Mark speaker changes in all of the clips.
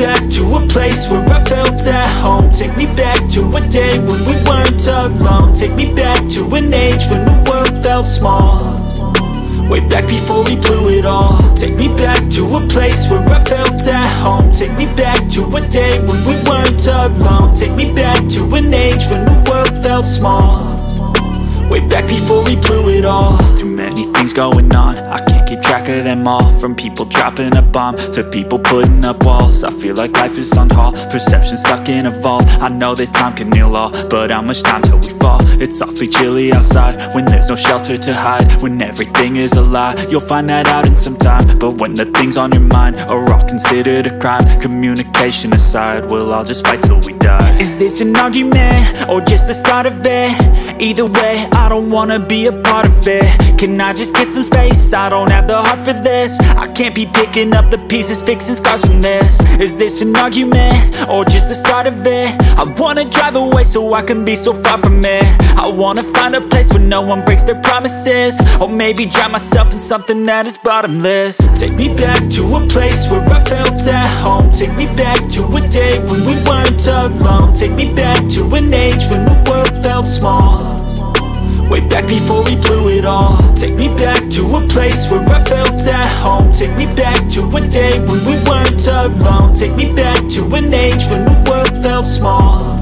Speaker 1: back to a place where I felt at home. Take me back to a day when we weren't alone. Take me back to an age when the world felt small. Way back before we blew it all. Take me back to a place where I felt at home. Take me back to a day when we weren't alone. Take me back to an age when the world felt small. Way back before we blew it all. Too many things going on, I can't keep track of them all. From people dropping a bomb to people putting up walls. I feel like life is on hold, perception stuck in a vault. I know that time can heal all, but how much time till we fall? It's awfully chilly outside when there's no shelter to hide. When everything is a lie, you'll find that out in some time. But when the things on your mind are all considered a crime, communication aside, we'll all just fight till we die. Is this an argument or just the start of it? Either way, I don't wanna be a part of it. Can I just get some space? I don't have the heart for this. I can't be picking up the pieces, fixing scars from this. Is this an argument or just the start of it? I wanna drive away so I can be so far from it. I wanna find a place where no one breaks their promises, or maybe drown myself in something that is bottomless. Take me back to a place where I felt at home. Take me back to a day when we weren't alone. Take me back to an age when the world felt small. Way back before we blew it all. Take me back to a place where I felt at home. Take me back to a day when we weren't alone. Take me back to an age when the world felt small.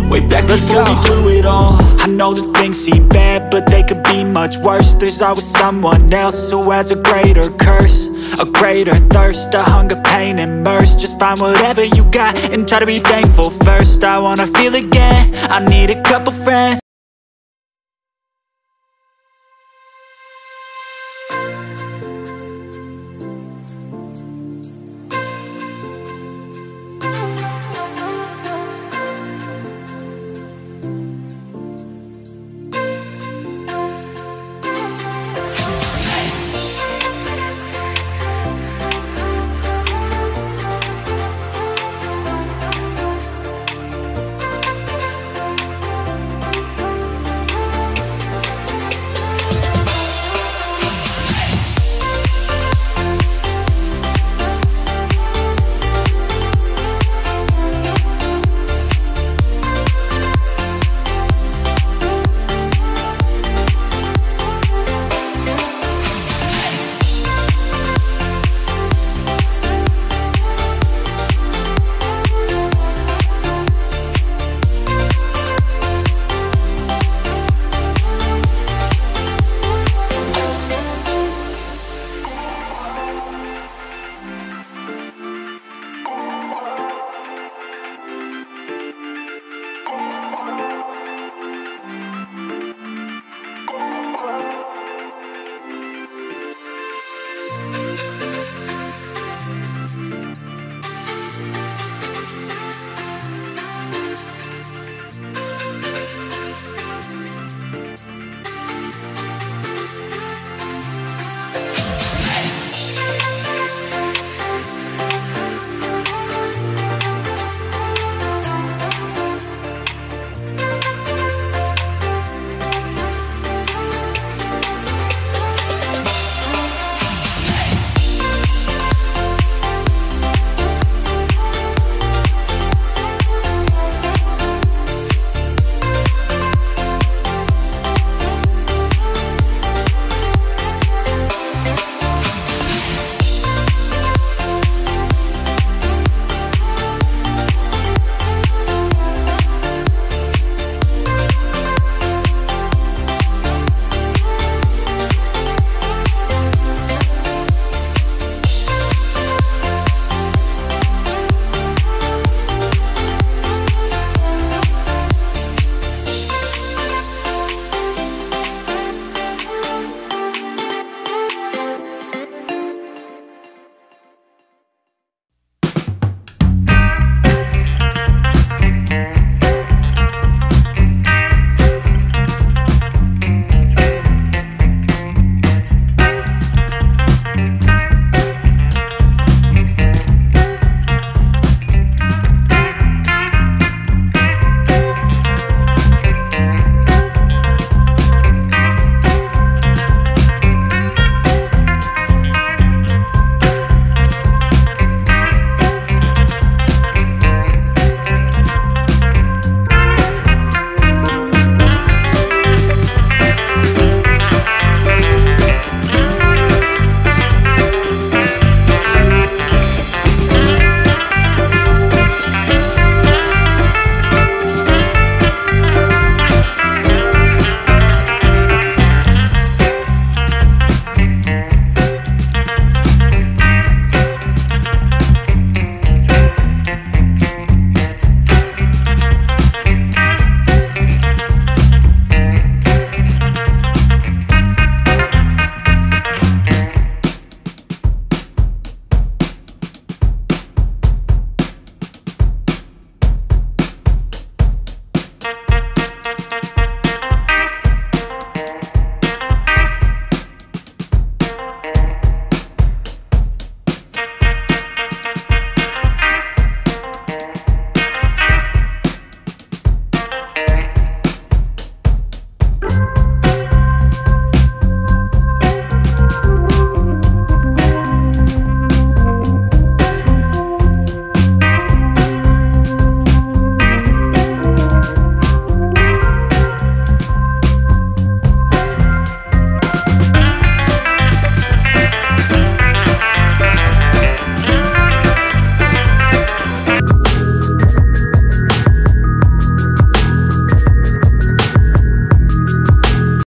Speaker 1: Way back before we blew it all. I know that things seem bad, but they could be much worse. There's always someone else who has a greater curse, a greater thirst, a hunger, pain, and mercy. Just find whatever you got and try to be thankful first. I wanna feel again, I need a couple friends.